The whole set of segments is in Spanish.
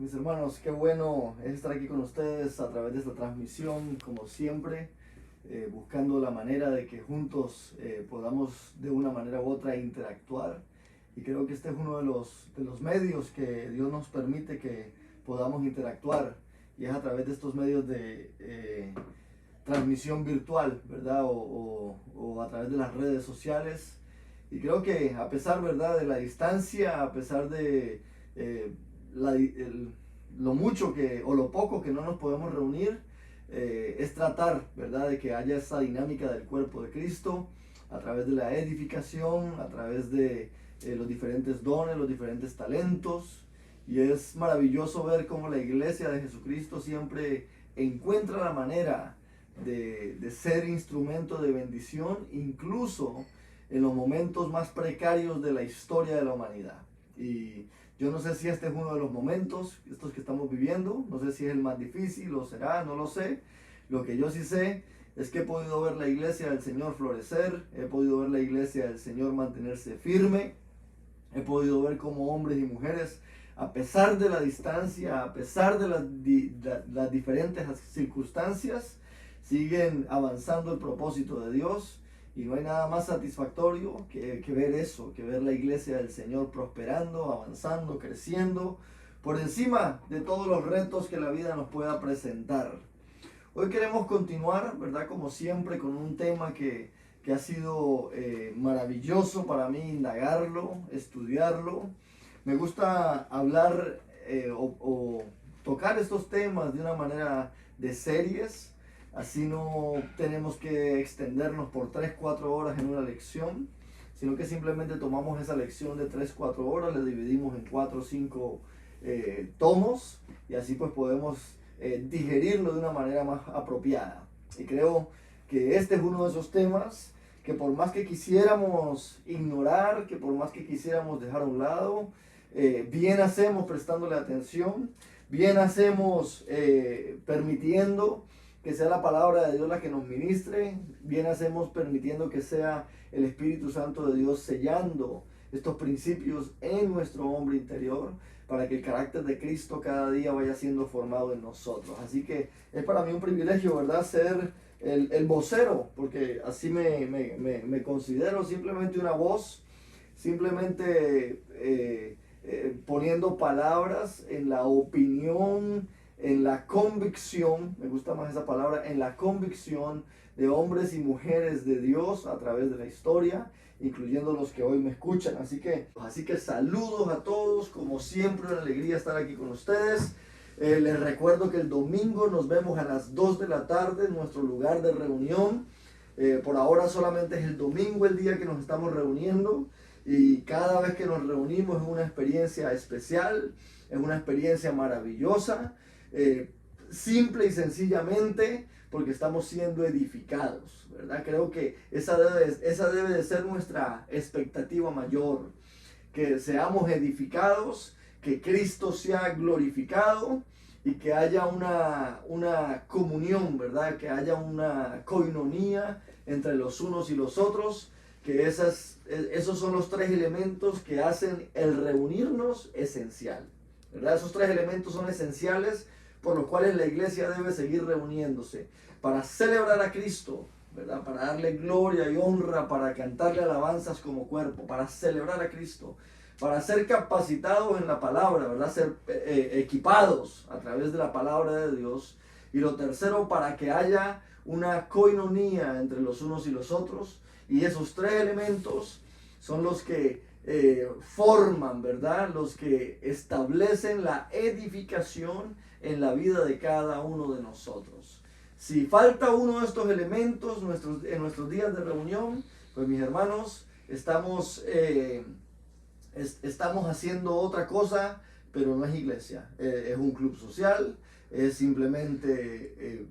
Mis hermanos, qué bueno es estar aquí con ustedes a través de esta transmisión, como siempre, buscando la manera de que juntos podamos de una manera u otra interactuar. Y creo que este es uno de los medios que Dios nos permite que podamos interactuar, y es a través de estos medios de transmisión virtual, ¿verdad? O a través de las redes sociales. Y creo que a pesar, ¿verdad?, de la distancia, a pesar de eh, lo mucho que o lo poco que no nos podemos reunir, es tratar, ¿verdad?, de que haya esa dinámica del cuerpo de Cristo a través de la edificación, a través de los diferentes dones, los diferentes talentos. Y es maravilloso ver cómo la iglesia de Jesucristo siempre encuentra la manera de ser instrumento de bendición, incluso en los momentos más precarios de la historia de la humanidad. Y yo no sé si este es uno de los momentos, estos que estamos viviendo, no sé si es el más difícil o será, no lo sé. Lo que yo sí sé es que he podido ver la iglesia del Señor florecer, he podido ver la iglesia del Señor mantenerse firme, he podido ver cómo hombres y mujeres, a pesar de la distancia, a pesar de las diferentes circunstancias, siguen avanzando el propósito de Dios. Y no hay nada más satisfactorio que ver eso, que ver la iglesia del Señor prosperando, avanzando, creciendo, por encima de todos los retos que la vida nos pueda presentar. Hoy queremos continuar, ¿verdad?, como siempre, con un tema que ha sido maravilloso para mí indagarlo, estudiarlo. Me gusta hablar o tocar estos temas de una manera de series. Así no tenemos que extendernos por 3-4 horas en una lección, sino que simplemente tomamos esa lección de 3-4 horas, la dividimos en 4 o 5 tomos, y así pues podemos digerirlo de una manera más apropiada. Y creo que este es uno de esos temas que, por más que quisiéramos ignorar, que por más que quisiéramos dejar a un lado, bien hacemos prestándole atención, bien hacemos permitiendo que sea la palabra de Dios la que nos ministre, bien hacemos permitiendo que sea el Espíritu Santo de Dios sellando estos principios en nuestro hombre interior, para que el carácter de Cristo cada día vaya siendo formado en nosotros. Así que es para mí un privilegio, ¿verdad?, ser el vocero, porque así me considero, simplemente una voz, simplemente poniendo palabras en la opinión, en la convicción, me gusta más esa palabra, en la convicción de hombres y mujeres de Dios a través de la historia, incluyendo los que hoy me escuchan. Así que saludos a todos, como siempre, una alegría estar aquí con ustedes. Les recuerdo que el domingo nos vemos a las 2 de la tarde en nuestro lugar de reunión. Por ahora solamente es el domingo el día que nos estamos reuniendo, y cada vez que nos reunimos es una experiencia especial, es una experiencia maravillosa, simple y sencillamente porque estamos siendo edificados, ¿verdad? Creo que esa debe de ser nuestra expectativa mayor, que seamos edificados, que Cristo sea glorificado y que haya una comunión, ¿verdad? Que haya una koinonía entre los unos y los otros, que esos son los 3 elementos que hacen el reunirnos esencial, ¿verdad? Esos 3 elementos son esenciales por los cuales la iglesia debe seguir reuniéndose: para celebrar a Cristo, ¿verdad?, para darle gloria y honra, para cantarle alabanzas como cuerpo, para celebrar a Cristo, para ser capacitados en la palabra, ¿verdad?, ser equipados a través de la palabra de Dios. Y lo tercero, para que haya una koinonía entre los unos y los otros. Y esos 3 elementos son los que forman, ¿verdad?, los que establecen la edificación en la vida de cada uno de nosotros. Si falta uno de estos elementos en nuestros días de reunión, pues, mis hermanos, estamos haciendo otra cosa, pero no es iglesia. Es un club social, es simplemente,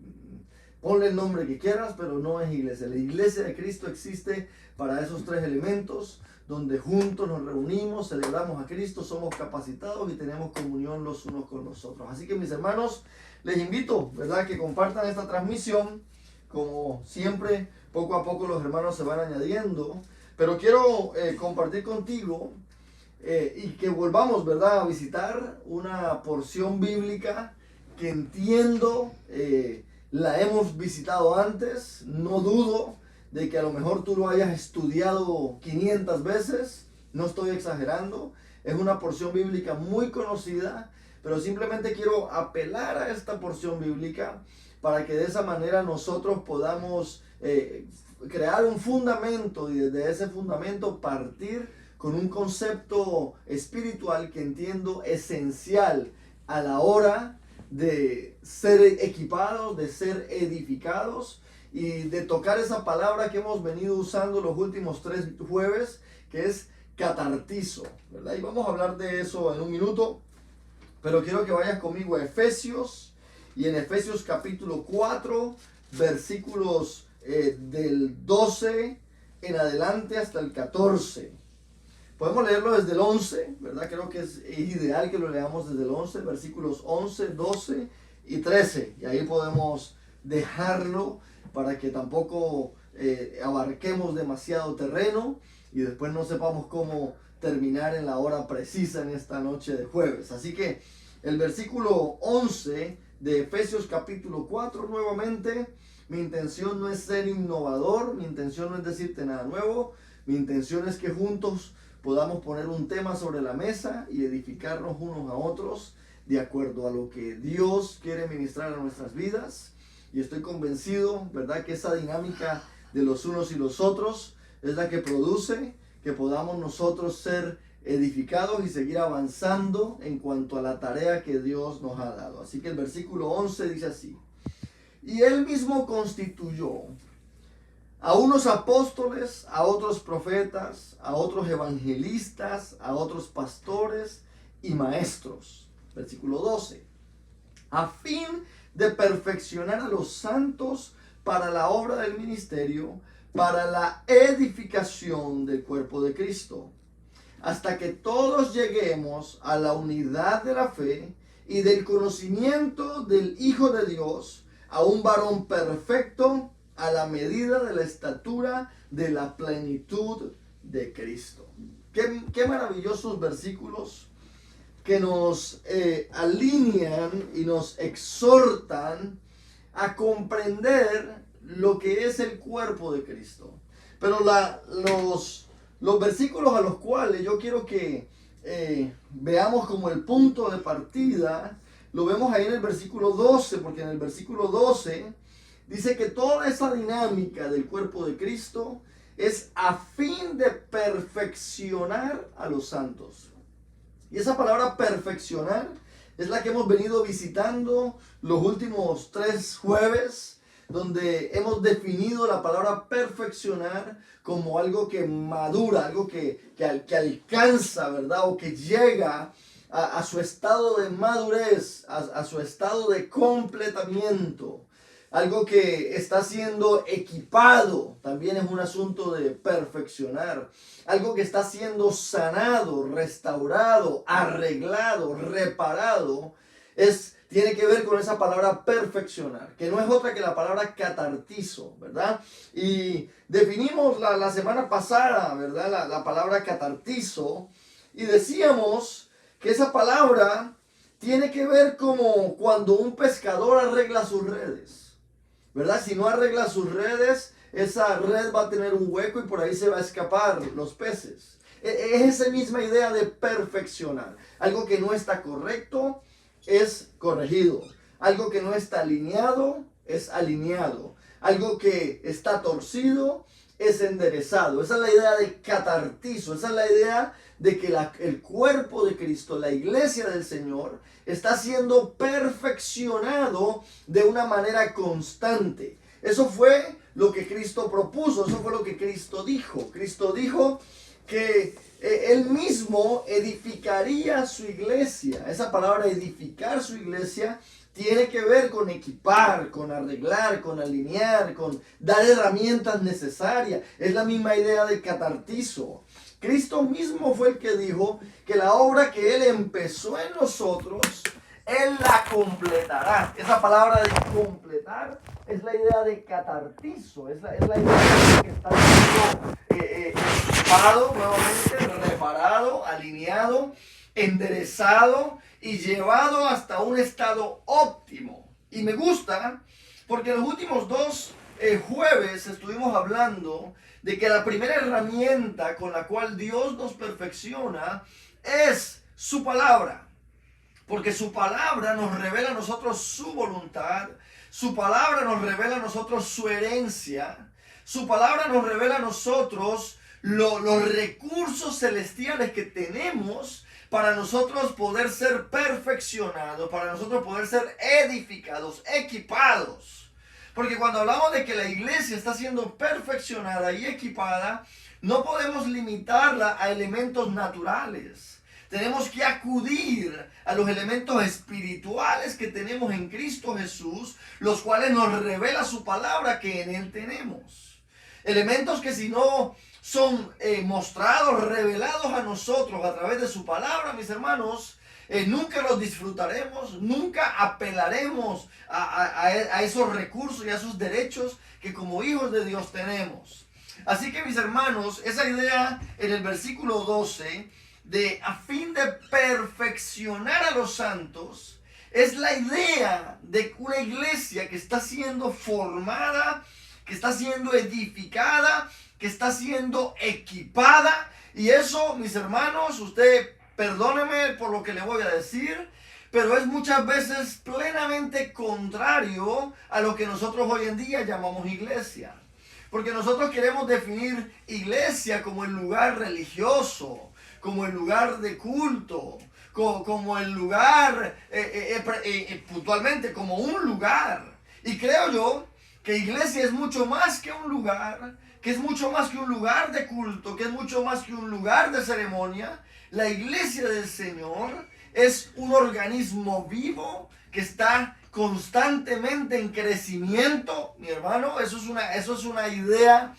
ponle el nombre que quieras, pero no es iglesia. La iglesia de Cristo existe para esos 3 elementos, donde juntos nos reunimos, celebramos a Cristo, somos capacitados y tenemos comunión los unos con los otros. Así que, mis hermanos, les invito, ¿verdad?, que compartan esta transmisión. Como siempre, poco a poco los hermanos se van añadiendo, pero quiero compartir contigo y que volvamos, ¿verdad?, a visitar una porción bíblica que entiendo, la hemos visitado antes, no dudo de que a lo mejor tú lo hayas estudiado 500 veces, no estoy exagerando, es una porción bíblica muy conocida, pero simplemente quiero apelar a esta porción bíblica para que de esa manera nosotros podamos crear un fundamento y desde ese fundamento partir con un concepto espiritual que entiendo esencial a la hora de ser equipados, de ser edificados y de tocar esa palabra que hemos venido usando los últimos 3 jueves, que es catartizo, ¿verdad? Y vamos a hablar de eso en un minuto, pero quiero que vayas conmigo a Efesios, y en Efesios capítulo 4, versículos del 12 en adelante hasta el 14. Podemos leerlo desde el 11, ¿verdad? Creo que es ideal que lo leamos desde el 11, versículos 11, 12 y 13. Y ahí podemos dejarlo para que tampoco abarquemos demasiado terreno y después no sepamos cómo terminar en la hora precisa en esta noche de jueves. Así que el versículo 11 de Efesios capítulo 4 nuevamente. Mi intención no es ser innovador, mi intención no es decirte nada nuevo, mi intención es que juntos podamos poner un tema sobre la mesa y edificarnos unos a otros de acuerdo a lo que Dios quiere ministrar a nuestras vidas. Y estoy convencido, ¿verdad?, que esa dinámica de los unos y los otros es la que produce que podamos nosotros ser edificados y seguir avanzando en cuanto a la tarea que Dios nos ha dado. Así que el versículo 11 dice así: y él mismo constituyó a unos apóstoles, a otros profetas, a otros evangelistas, a otros pastores y maestros. Versículo 12. A fin de perfeccionar a los santos para la obra del ministerio, para la edificación del cuerpo de Cristo, hasta que todos lleguemos a la unidad de la fe y del conocimiento del Hijo de Dios, a un varón perfecto, a la medida de la estatura de la plenitud de Cristo. Qué maravillosos versículos que nos alinean y nos exhortan a comprender lo que es el cuerpo de Cristo. Pero los versículos a los cuales yo quiero que veamos como el punto de partida, lo vemos ahí en el versículo 12, porque en el versículo 12 dice que toda esa dinámica del cuerpo de Cristo es a fin de perfeccionar a los santos. Y esa palabra perfeccionar es la que hemos venido visitando los últimos 3 jueves, donde hemos definido la palabra perfeccionar como algo que madura, algo que alcanza, ¿verdad? O que llega a su estado de madurez, a su estado de completamiento. Algo que está siendo equipado, también es un asunto de perfeccionar. Algo que está siendo sanado, restaurado, arreglado, reparado, tiene que ver con esa palabra perfeccionar, que no es otra que la palabra catartizo, ¿verdad? Y definimos la semana pasada, ¿verdad?, la palabra catartizo, y decíamos que esa palabra tiene que ver como cuando un pescador arregla sus redes, ¿verdad? Si no arregla sus redes, esa red va a tener un hueco y por ahí se va a escapar los peces. Es esa misma idea de perfeccionar. Algo que no está correcto es corregido. Algo que no está alineado es alineado. Algo que está torcido es enderezado. Esa es la idea de catartizo. Esa es la idea de que el cuerpo de Cristo, la iglesia del Señor, está siendo perfeccionado de una manera constante. Eso fue lo que Cristo propuso, eso fue lo que Cristo dijo. Cristo dijo que Él mismo edificaría su iglesia. Esa palabra edificar su iglesia tiene que ver con equipar, con arreglar, con alinear, con dar herramientas necesarias. Es la misma idea de catartizo. Cristo mismo fue el que dijo que la obra que Él empezó en nosotros, Él la completará. Esa palabra de completar es la idea de catartizo, es la idea de que está siendo equipado nuevamente, reparado, alineado, enderezado y llevado hasta un estado óptimo. Y me gusta porque en los últimos dos jueves estuvimos hablando de que la primera herramienta con la cual Dios nos perfecciona es su palabra. Porque su palabra nos revela a nosotros su voluntad, su palabra nos revela a nosotros su herencia, su palabra nos revela a nosotros los recursos celestiales que tenemos para nosotros poder ser perfeccionados, para nosotros poder ser edificados, equipados. Porque cuando hablamos de que la iglesia está siendo perfeccionada y equipada, no podemos limitarla a elementos naturales. Tenemos que acudir a los elementos espirituales que tenemos en Cristo Jesús, los cuales nos revela su palabra que en Él tenemos. Elementos que si no son mostrados, revelados a nosotros a través de su palabra, mis hermanos, nunca los disfrutaremos, nunca apelaremos a esos recursos y a esos derechos que como hijos de Dios tenemos. Así que, mis hermanos, esa idea en el versículo 12 de a fin de perfeccionar a los santos es la idea de una iglesia que está siendo formada, que está siendo edificada, que está siendo equipada. Y eso, mis hermanos, usted perdóneme por lo que le voy a decir, pero es muchas veces plenamente contrario a lo que nosotros hoy en día llamamos iglesia. Porque nosotros queremos definir iglesia como el lugar religioso, como el lugar de culto, como el lugar, puntualmente, como un lugar. Y creo yo que iglesia es mucho más que un lugar, que es mucho más que un lugar de culto, que es mucho más que un lugar de ceremonia. La iglesia del Señor es un organismo vivo que está constantemente en crecimiento, mi hermano. Eso es una idea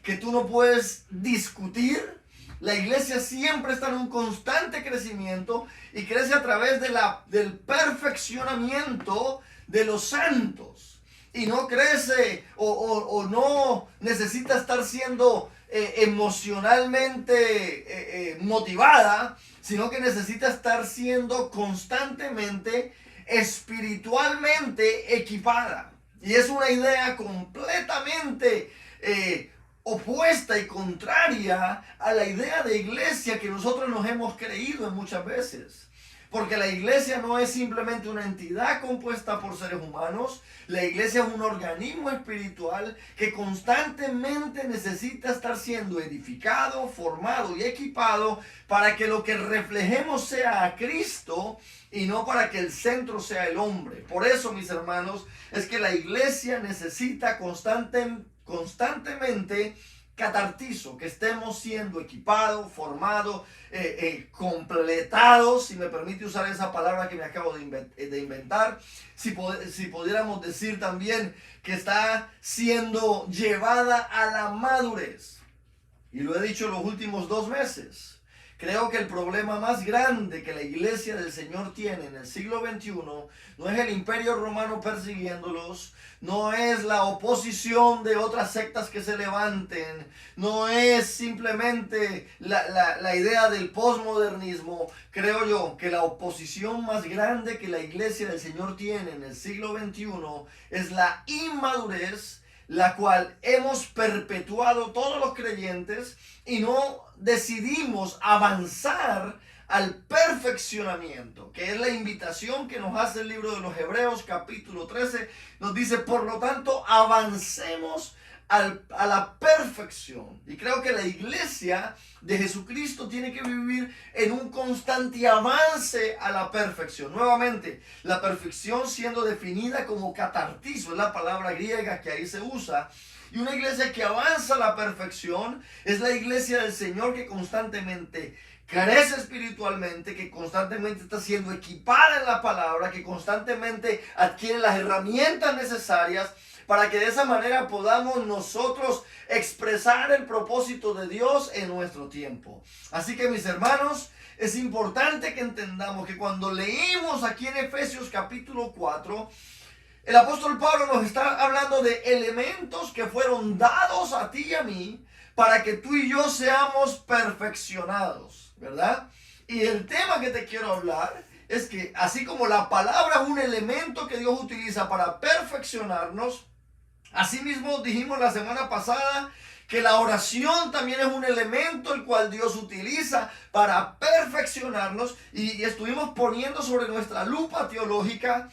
que tú no puedes discutir. La iglesia siempre está en un constante crecimiento y crece a través del perfeccionamiento de los santos. Y no crece o no necesita estar siendo emocionalmente motivada, sino que necesita estar siendo constantemente espiritualmente equipada. Y es una idea completamente opuesta y contraria a la idea de iglesia que nosotros nos hemos creído en muchas veces. Porque la iglesia no es simplemente una entidad compuesta por seres humanos. La iglesia es un organismo espiritual que constantemente necesita estar siendo edificado, formado y equipado para que lo que reflejemos sea a Cristo y no para que el centro sea el hombre. Por eso, mis hermanos, es que la iglesia necesita constantemente catartizo, que estemos siendo equipados, formados, completados, si me permite usar esa palabra que me acabo de inventar, si pudiéramos decir también que está siendo llevada a la madurez. Y lo he dicho los últimos 2 meses. Creo que el problema más grande que la iglesia del Señor tiene en el siglo XXI no es el imperio romano persiguiéndolos, no es la oposición de otras sectas que se levanten, no es simplemente la idea del posmodernismo. Creo yo que la oposición más grande que la iglesia del Señor tiene en el siglo XXI es la inmadurez, la cual hemos perpetuado todos los creyentes y no decidimos avanzar al perfeccionamiento, que es la invitación que nos hace el libro de los Hebreos capítulo 13. Nos dice, por lo tanto, avancemos a la perfección. Y creo que la iglesia de Jesucristo tiene que vivir en un constante avance a la perfección. Nuevamente, la perfección siendo definida como catartizo, es la palabra griega que ahí se usa. Y una iglesia que avanza a la perfección es la iglesia del Señor que constantemente crece espiritualmente, que constantemente está siendo equipada en la palabra, que constantemente adquiere las herramientas necesarias para que de esa manera podamos nosotros expresar el propósito de Dios en nuestro tiempo. Así que, mis hermanos, es importante que entendamos que cuando leímos aquí en Efesios capítulo 4, el apóstol Pablo nos está hablando de elementos que fueron dados a ti y a mí para que tú y yo seamos perfeccionados, ¿verdad? Y el tema que te quiero hablar es que así como la palabra es un elemento que Dios utiliza para perfeccionarnos, asimismo dijimos la semana pasada que la oración también es un elemento el cual Dios utiliza para perfeccionarnos, y estuvimos poniendo sobre nuestra lupa teológica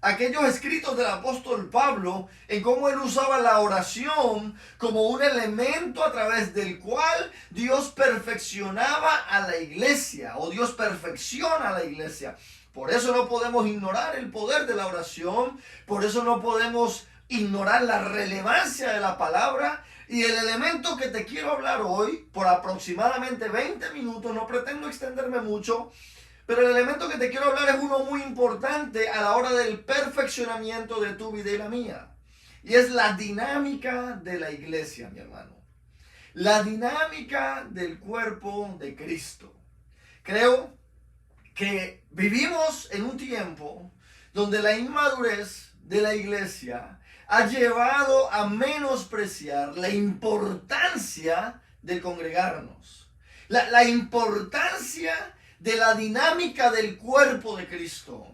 aquellos escritos del apóstol Pablo en cómo él usaba la oración como un elemento a través del cual Dios perfeccionaba a la iglesia, o Dios perfecciona a la iglesia. Por eso no podemos ignorar el poder de la oración, por eso no podemos ignorar la relevancia de la palabra. Y el elemento que te quiero hablar hoy, por aproximadamente 20 minutos, no pretendo extenderme mucho, pero el elemento que te quiero hablar es uno muy importante a la hora del perfeccionamiento de tu vida y la mía. Y es la dinámica de la iglesia, mi hermano. La dinámica del cuerpo de Cristo. Creo que vivimos en un tiempo donde la inmadurez de la iglesia ha llevado a menospreciar la importancia de congregarnos. La importancia de la dinámica del cuerpo de Cristo.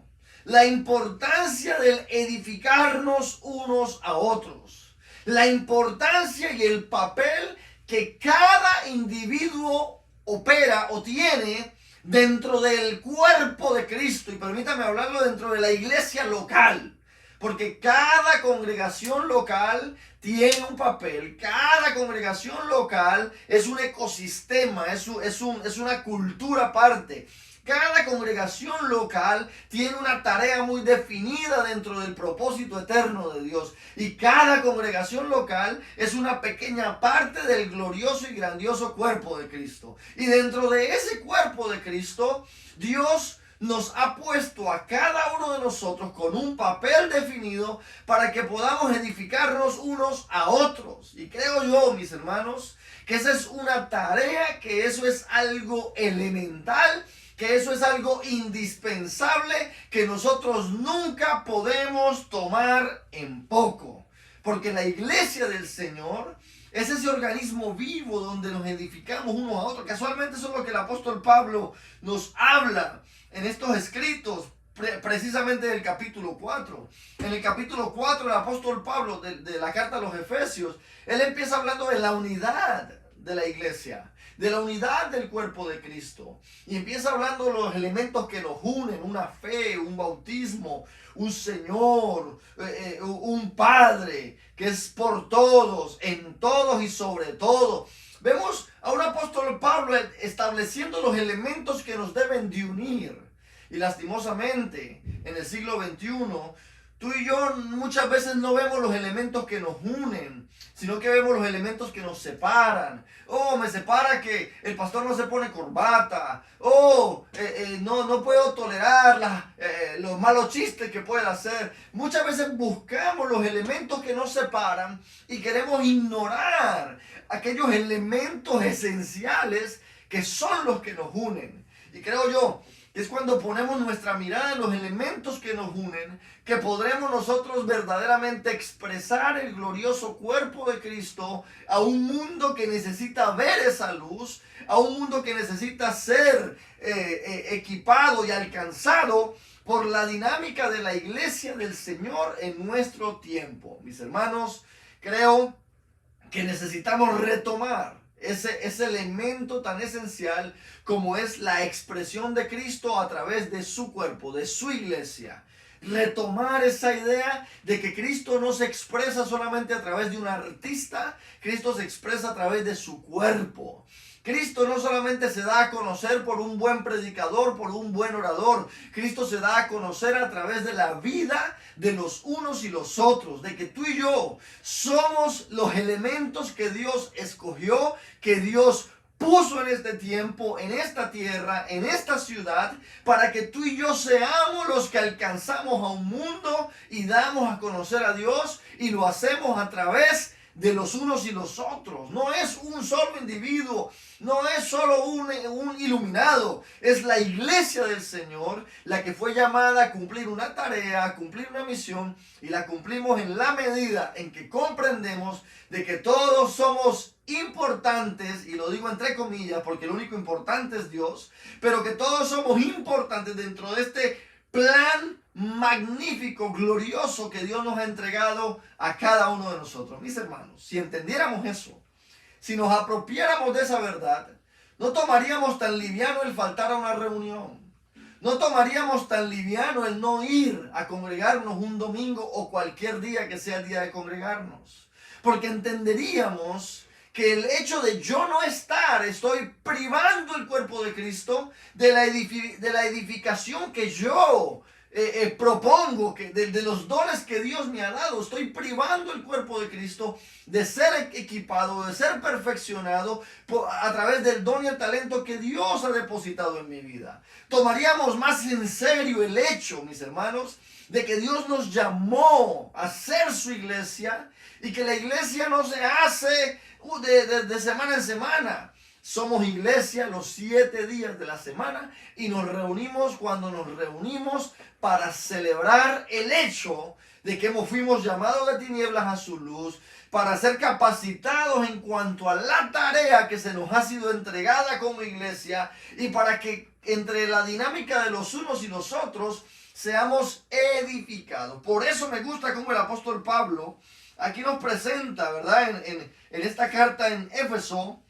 La importancia del edificarnos unos a otros. La importancia y el papel que cada individuo opera o tiene dentro del cuerpo de Cristo. Y permítame hablarlo dentro de la iglesia local. Porque cada congregación local tiene un papel, cada congregación local es un ecosistema, es una cultura aparte. Cada congregación local tiene una tarea muy definida dentro del propósito eterno de Dios. Y cada congregación local es una pequeña parte del glorioso y grandioso cuerpo de Cristo. Y dentro de ese cuerpo de Cristo, Dios nos ha puesto a cada uno de nosotros con un papel definido para que podamos edificarnos unos a otros. Y creo yo, mis hermanos, que esa es una tarea, que eso es algo elemental, que eso es algo indispensable, que nosotros nunca podemos tomar en poco. Porque la iglesia del Señor es ese organismo vivo donde nos edificamos unos a otros. Casualmente eso es lo que el apóstol Pablo nos habla en estos escritos, precisamente del capítulo 4. En el capítulo 4 el apóstol Pablo de la carta a los Efesios, él empieza hablando de la unidad de la iglesia, de la unidad del cuerpo de Cristo, y empieza hablando de los elementos que nos unen: una fe, un bautismo, un Señor, un Padre que es por todos, en todos y sobre todo. Vemos a un apóstol Pablo estableciendo los elementos que nos deben de unir. Y lastimosamente, en el siglo XXI, tú y yo muchas veces no vemos los elementos que nos unen, sino que vemos los elementos que nos separan. Oh, me separa que el pastor no se pone corbata. Oh, no puedo tolerar los malos chistes que puede hacer. Muchas veces buscamos los elementos que nos separan y queremos ignorar aquellos elementos esenciales que son los que nos unen. Y creo yo que es cuando ponemos nuestra mirada en los elementos que nos unen, que podremos nosotros verdaderamente expresar el glorioso cuerpo de Cristo a un mundo que necesita ver esa luz, a un mundo que necesita ser equipado y alcanzado por la dinámica de la iglesia del Señor en nuestro tiempo. Mis hermanos, creo que necesitamos retomar ese elemento tan esencial como es la expresión de Cristo a través de su cuerpo, de su iglesia. Retomar esa idea de que Cristo no se expresa solamente a través de un artista, Cristo se expresa a través de su cuerpo. Cristo no solamente se da a conocer por un buen predicador, por un buen orador. Cristo se da a conocer a través de la vida de los unos y los otros. De que tú y yo somos los elementos que Dios escogió, que Dios puso en este tiempo, en esta tierra, en esta ciudad, para que tú y yo seamos los que alcanzamos a un mundo y damos a conocer a Dios, y lo hacemos a través de los unos y los otros. No es un solo individuo, no es solo un iluminado, es la iglesia del Señor la que fue llamada a cumplir una tarea, a cumplir una misión, y la cumplimos en la medida en que comprendemos de que todos somos importantes, y lo digo entre comillas porque el único importante es Dios, pero que todos somos importantes dentro de este plan magnífico, glorioso que Dios nos ha entregado a cada uno de nosotros. Mis hermanos, si entendiéramos eso, si nos apropiáramos de esa verdad, no tomaríamos tan liviano el faltar a una reunión. No tomaríamos tan liviano el no ir a congregarnos un domingo o cualquier día que sea el día de congregarnos. Porque entenderíamos que el hecho de yo no estar, estoy privando el cuerpo de Cristo de la edificación que yo propongo, de los dones que Dios me ha dado. Estoy privando el cuerpo de Cristo de ser equipado, de ser perfeccionado a través del don y el talento que Dios ha depositado en mi vida. Tomaríamos más en serio el hecho, mis hermanos, de que Dios nos llamó a ser su iglesia, y que la iglesia no se hace de semana en semana. Somos iglesia los 7 días de la semana, y nos reunimos cuando nos reunimos para celebrar el hecho de que fuimos llamados de tinieblas a su luz, para ser capacitados en cuanto a la tarea que se nos ha sido entregada como iglesia, y para que entre la dinámica de los unos y los otros seamos edificados. Por eso me gusta cómo el apóstol Pablo aquí nos presenta, ¿verdad? En esta carta en Éfeso,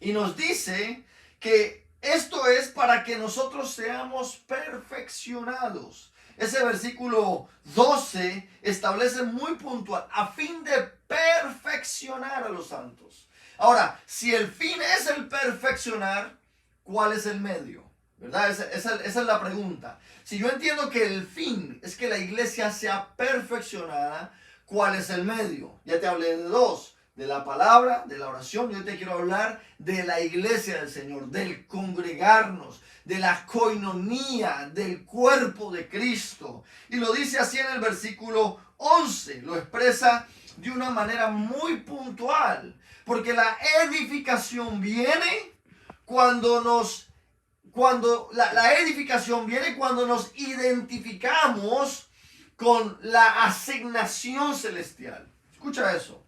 y nos dice que esto es para que nosotros seamos perfeccionados. Ese versículo 12 establece muy puntual, a fin de perfeccionar a los santos. Ahora, si el fin es el perfeccionar, ¿cuál es el medio? ¿Verdad? Esa es la pregunta. Si yo entiendo que el fin es que la iglesia sea perfeccionada, ¿cuál es el medio? Ya te hablé de dos, de la palabra, de la oración. Yo te quiero hablar de la iglesia del Señor, del congregarnos, de la coinonía, del cuerpo de Cristo. Y lo dice así en el versículo 11, lo expresa de una manera muy puntual, porque la edificación viene la edificación viene cuando nos identificamos con la asignación celestial. Escucha eso.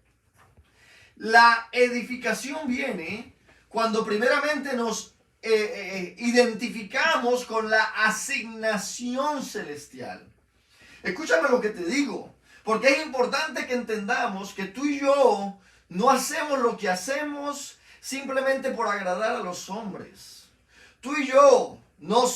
La edificación viene cuando primeramente nos identificamos con la asignación celestial. Escúchame lo que te digo, porque es importante que entendamos que tú y yo no hacemos lo que hacemos simplemente por agradar a los hombres. Tú y yo no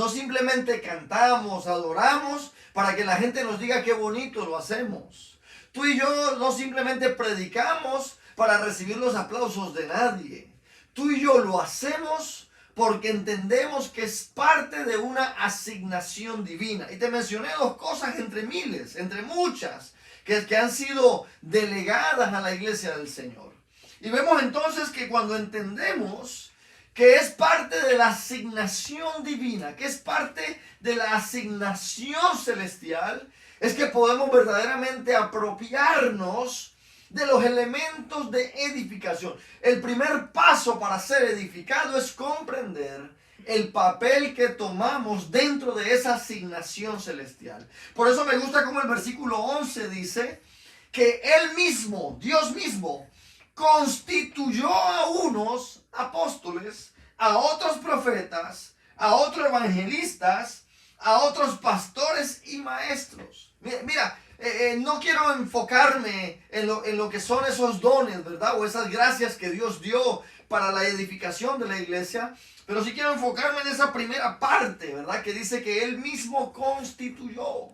simplemente cantamos, adoramos para que la gente nos diga qué bonito lo hacemos. Tú y yo no simplemente predicamos para recibir los aplausos de nadie. Tú y yo lo hacemos porque entendemos que es parte de una asignación divina. Y te mencioné dos cosas entre miles, entre muchas, que han sido delegadas a la iglesia del Señor. Y vemos entonces que cuando entendemos que es parte de la asignación divina, que es parte de la asignación celestial, es que podemos verdaderamente apropiarnos de los elementos de edificación. El primer paso para ser edificado es comprender el papel que tomamos dentro de esa asignación celestial. Por eso me gusta como el versículo 11 dice que Él mismo, Dios mismo, constituyó a unos apóstoles, a otros profetas, a otros evangelistas, a otros pastores y maestros. Mira, no quiero enfocarme en lo que son esos dones, ¿verdad? O esas gracias que Dios dio para la edificación de la iglesia, pero sí quiero enfocarme en esa primera parte, ¿verdad? Que dice que Él mismo constituyó.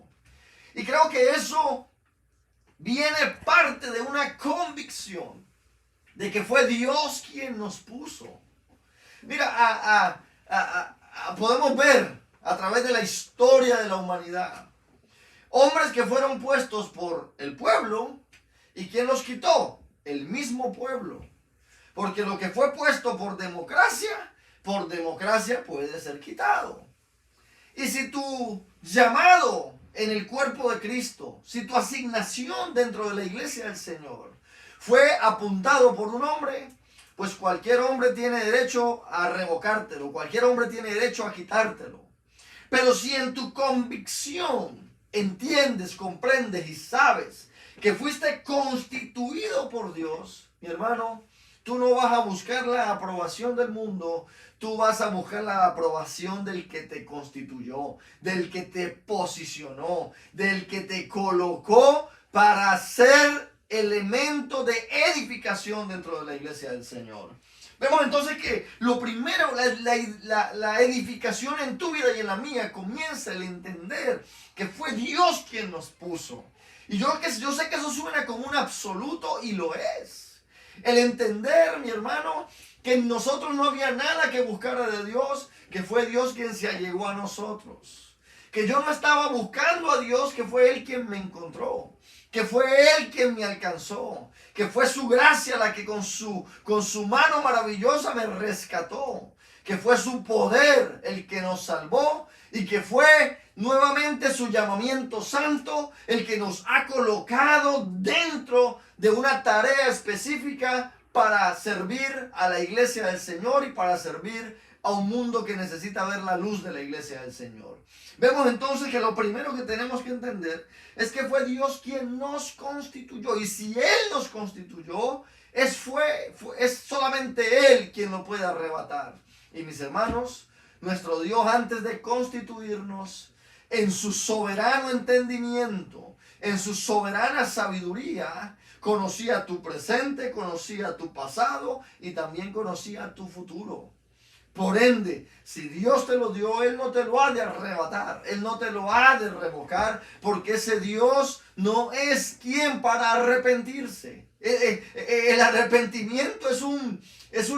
Y creo que eso viene parte de una convicción de que fue Dios quien nos puso. Mira, podemos ver a través de la historia de la humanidad hombres que fueron puestos por el pueblo, y ¿quién los quitó? El mismo pueblo. Porque lo que fue puesto por democracia puede ser quitado. Y si tu llamado en el cuerpo de Cristo, si tu asignación dentro de la iglesia del Señor fue apuntado por un hombre, pues cualquier hombre tiene derecho a revocártelo, cualquier hombre tiene derecho a quitártelo. Pero si en tu convicción entiendes, comprendes y sabes que fuiste constituido por Dios, mi hermano, tú no vas a buscar la aprobación del mundo, tú vas a buscar la aprobación del que te constituyó, del que te posicionó, del que te colocó para ser elemento de edificación dentro de la iglesia del Señor. Vemos entonces que lo primero, la edificación en tu vida y en la mía comienza el entender que fue Dios quien nos puso. Y yo sé que eso suena como un absoluto y lo es. El entender, mi hermano, que en nosotros no había nada que buscar de Dios, que fue Dios quien se allegó a nosotros. Que yo no estaba buscando a Dios, que fue Él quien me encontró. Que fue Él quien me alcanzó. Que fue su gracia la que con su mano maravillosa me rescató. Que fue su poder el que nos salvó. Y que fue nuevamente su llamamiento santo el que nos ha colocado dentro de una tarea específica para servir a la iglesia del Señor y para servir a un mundo que necesita ver la luz de la iglesia del Señor. Vemos entonces que lo primero que tenemos que entender es que fue Dios quien nos constituyó. Y si Él nos constituyó, es solamente Él quien lo puede arrebatar. Y mis hermanos, nuestro Dios antes de constituirnos, en su soberano entendimiento, en su soberana sabiduría, conocía tu presente, conocía tu pasado y también conocía tu futuro. Por ende, si Dios te lo dio, Él no te lo ha de arrebatar, Él no te lo ha de revocar, porque ese Dios no es quien para arrepentirse. El arrepentimiento es un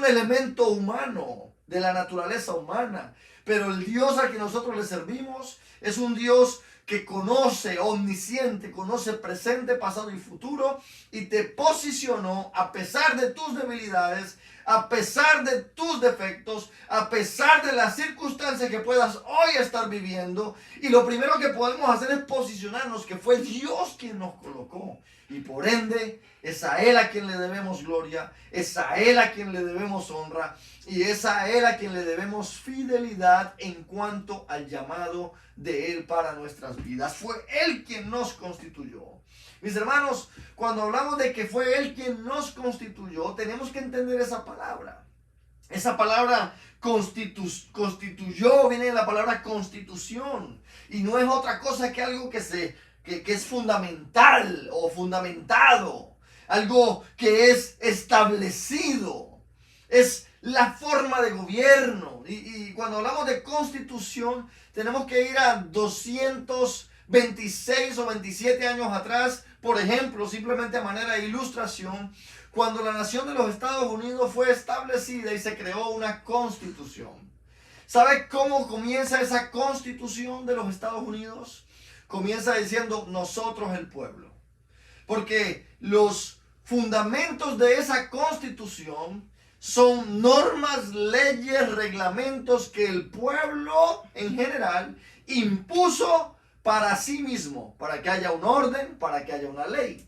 elemento humano, de la naturaleza humana, pero el Dios al que nosotros le servimos es un Dios que conoce, omnisciente, conoce presente, pasado y futuro, y te posicionó a pesar de tus debilidades, a pesar de tus defectos, a pesar de las circunstancias que puedas hoy estar viviendo. Y lo primero que podemos hacer es posicionarnos que fue Dios quien nos colocó. Y por ende, es a Él a quien le debemos gloria, es a Él a quien le debemos honra, y es a Él a quien le debemos fidelidad en cuanto al llamado de Él para nuestras vidas. Fue Él quien nos constituyó. Mis hermanos, cuando hablamos de que fue Él quien nos constituyó, tenemos que entender esa palabra. Esa palabra constituyó viene de la palabra constitución, y no es otra cosa que algo que es fundamental o fundamentado, algo que es establecido, es la forma de gobierno. Y cuando hablamos de constitución, tenemos que ir a 226 o 27 años atrás, por ejemplo, simplemente a manera de ilustración, cuando la nación de los Estados Unidos fue establecida y se creó una constitución. ¿Sabe cómo comienza esa constitución de los Estados Unidos? Comienza diciendo nosotros el pueblo. Porque los fundamentos de esa constitución son normas, leyes, reglamentos que el pueblo en general impuso para sí mismo, para que haya un orden, para que haya una ley.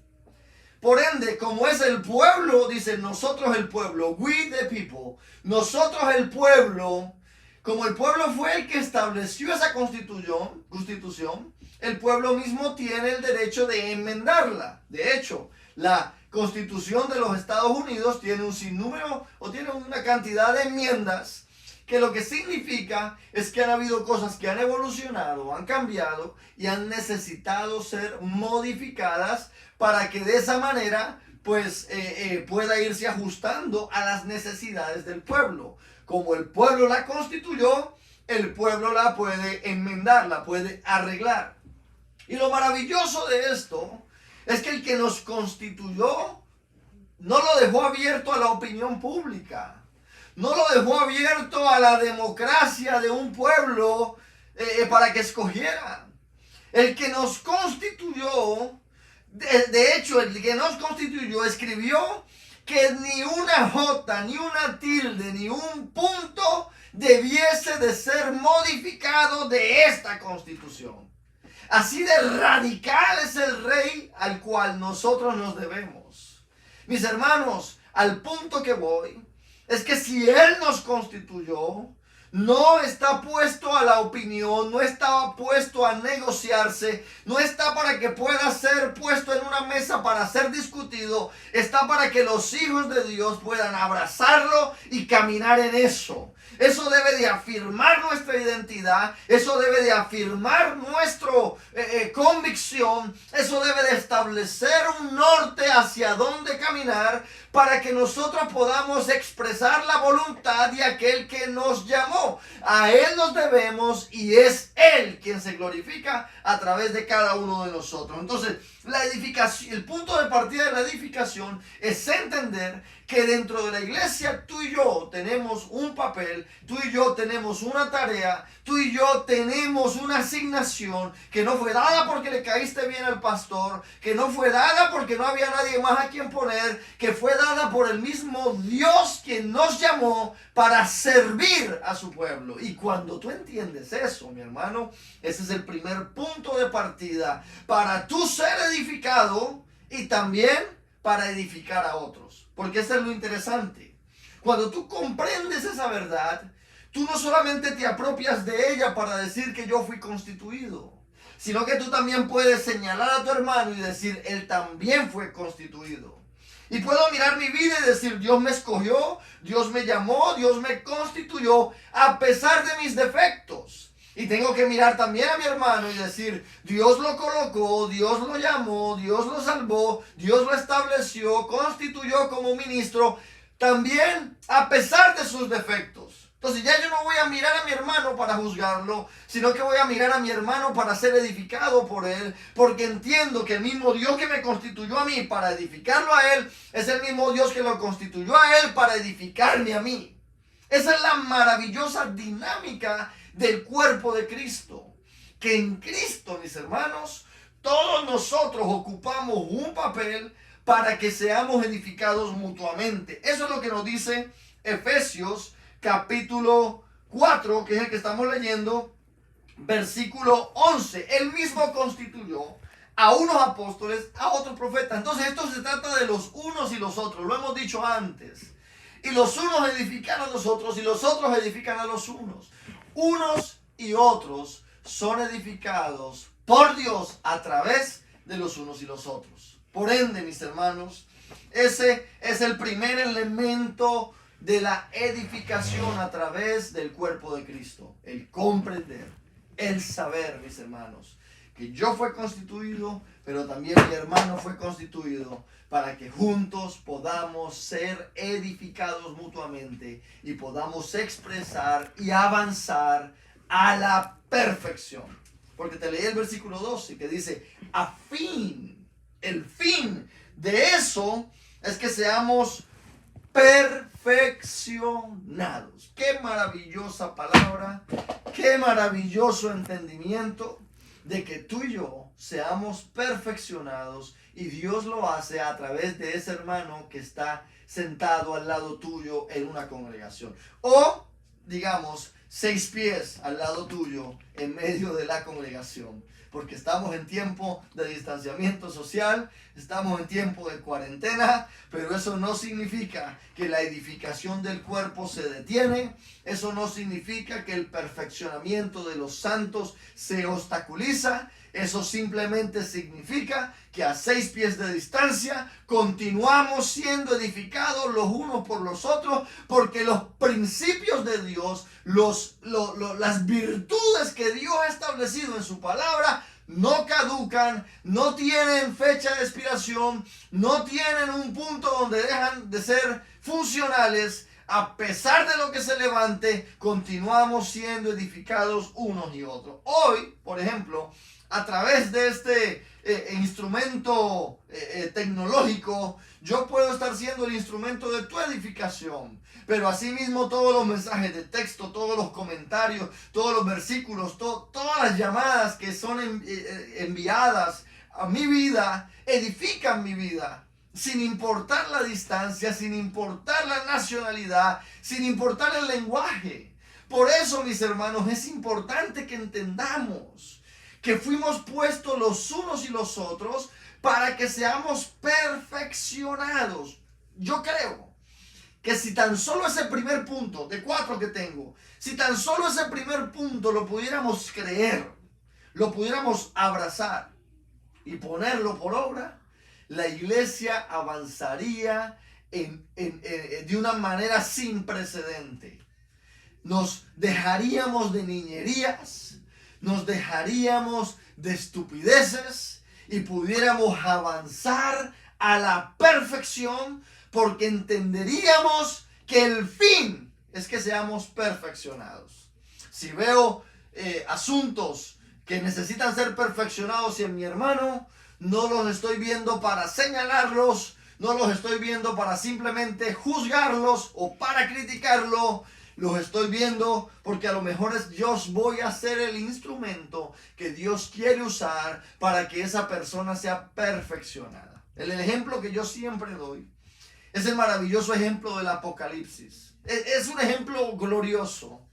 Por ende, como es el pueblo, dice nosotros el pueblo, we the people, nosotros el pueblo, como el pueblo fue el que estableció esa constitución, el pueblo mismo tiene el derecho de enmendarla. De hecho, la Constitución de los Estados Unidos tiene un sinnúmero o tiene una cantidad de enmiendas que lo que significa es que han habido cosas que han evolucionado, han cambiado y han necesitado ser modificadas para que de esa manera pues pueda irse ajustando a las necesidades del pueblo. Como el pueblo la constituyó, el pueblo la puede enmendar, la puede arreglar. Y lo maravilloso de esto es que el que nos constituyó no lo dejó abierto a la opinión pública, no lo dejó abierto a la democracia de un pueblo para que escogiera. El que nos constituyó, de hecho, el que nos constituyó escribió que ni una jota, ni una tilde, ni un punto debiese de ser modificado de esta constitución. Así de radical es el Rey al cual nosotros nos debemos. Mis hermanos, al punto que voy es que si Él nos constituyó, no está puesto a la opinión, no está puesto a negociarse, no está para que pueda ser puesto en una mesa para ser discutido, está para que los hijos de Dios puedan abrazarlo y caminar en eso. Eso debe de afirmar nuestra identidad, eso debe de afirmar nuestra convicción, eso debe de establecer un norte hacia dónde caminar para que nosotros podamos expresar la voluntad de aquel que nos llamó. A Él nos debemos y es Él quien se glorifica a través de cada uno de nosotros. Entonces, la edificación, el punto de partida de la edificación es entender que dentro de la iglesia tú y yo tenemos un papel, tú y yo tenemos una tarea, tú y yo tenemos una asignación que no fue dada porque le caíste bien al pastor, que no fue dada porque no había nadie más a quien poner, que fue dada por el mismo Dios quien nos llamó para servir a su pueblo. Y cuando tú entiendes eso, mi hermano, ese es el primer punto de partida para tú ser edificado y también para edificar a otros. Porque eso es lo interesante. Cuando tú comprendes esa verdad, tú no solamente te apropias de ella para decir que yo fui constituido, sino que tú también puedes señalar a tu hermano y decir, él también fue constituido. Y puedo mirar mi vida y decir, Dios me escogió, Dios me llamó, Dios me constituyó, a pesar de mis defectos. Y tengo que mirar también a mi hermano y decir, Dios lo colocó, Dios lo llamó, Dios lo salvó, Dios lo estableció, constituyó como ministro, también a pesar de sus defectos. Entonces ya yo no voy a mirar a mi hermano para juzgarlo, sino que voy a mirar a mi hermano para ser edificado por él, porque entiendo que el mismo Dios que me constituyó a mí para edificarlo a él, es el mismo Dios que lo constituyó a él para edificarme a mí. Esa es la maravillosa dinámica del cuerpo de Cristo, que en Cristo, mis hermanos, todos nosotros ocupamos un papel para que seamos edificados mutuamente. Eso es lo que nos dice Efesios capítulo 4, que es el que estamos leyendo, versículo 11. Él mismo constituyó a unos apóstoles, a otros profetas. Entonces esto se trata de los unos y los otros, lo hemos dicho antes. Y los unos edifican a los otros y los otros edifican a los unos. Unos y otros son edificados por Dios a través de los unos y los otros. Por ende, mis hermanos, ese es el primer elemento de la edificación a través del cuerpo de Cristo. El comprender, el saber, mis hermanos, que yo fui constituido, pero también mi hermano fue constituido para que juntos podamos ser edificados mutuamente y podamos expresar y avanzar a la perfección. Porque te leí el versículo 12 que dice, a fin, el fin de eso es que seamos perfeccionados. Qué maravillosa palabra, qué maravilloso entendimiento de que tú y yo seamos perfeccionados, y Dios lo hace a través de ese hermano que está sentado al lado tuyo en una congregación, o digamos 6 pies al lado tuyo en medio de la congregación, porque estamos en tiempo de distanciamiento social, estamos en tiempo de cuarentena, pero eso no significa que la edificación del cuerpo se detiene, eso no significa que el perfeccionamiento de los santos se obstaculiza, eso simplemente significa que a 6 pies de distancia continuamos siendo edificados los unos por los otros, porque los principios de Dios, las virtudes que Dios ha establecido en su palabra, no caducan, no tienen fecha de expiración, no tienen un punto donde dejan de ser funcionales. A pesar de lo que se levante, continuamos siendo edificados unos y otros. Hoy, por ejemplo, a través de este instrumento tecnológico, yo puedo estar siendo el instrumento de tu edificación. Pero asimismo todos los mensajes de texto, todos los comentarios, todos los versículos, todas las llamadas que son enviadas a mi vida, edifican mi vida. Sin importar la distancia, sin importar la nacionalidad, sin importar el lenguaje. Por eso, mis hermanos, es importante que entendamos que fuimos puestos los unos y los otros para que seamos perfeccionados. Yo creo que si tan solo ese primer punto, de 4 que tengo, si tan solo ese primer punto lo pudiéramos creer, lo pudiéramos abrazar y ponerlo por obra, la iglesia avanzaría de una manera sin precedente. Nos dejaríamos de niñerías, nos dejaríamos de estupideces y pudiéramos avanzar a la perfección, porque entenderíamos que el fin es que seamos perfeccionados. Si veo asuntos que necesitan ser perfeccionados en mi hermano, no los estoy viendo para señalarlos, no los estoy viendo para simplemente juzgarlos o para criticarlo. Los estoy viendo porque a lo mejor yo voy a ser el instrumento que Dios quiere usar para que esa persona sea perfeccionada. El ejemplo que yo siempre doy es el maravilloso ejemplo del Apocalipsis. Es un ejemplo glorioso.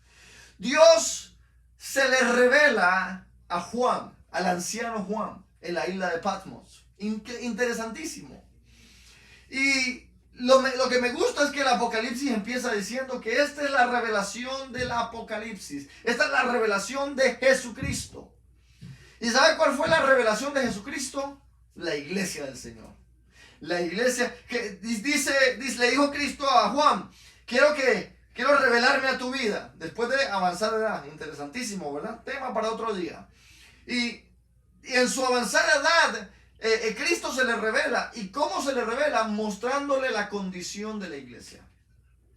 Dios se le revela a Juan, al anciano Juan, en la isla de Patmos. Interesantísimo. Y lo que me gusta es que el Apocalipsis empieza diciendo que esta es la revelación del Apocalipsis. Esta es la revelación de Jesucristo. ¿Y sabe cuál fue la revelación de Jesucristo? La iglesia del Señor. La iglesia que le dijo Cristo a Juan, quiero revelarme a tu vida después de avanzar de edad. Interesantísimo, ¿verdad? Tema para otro día. Y en su avanzada edad, Cristo se le revela. ¿Y cómo se le revela? Mostrándole la condición de la iglesia.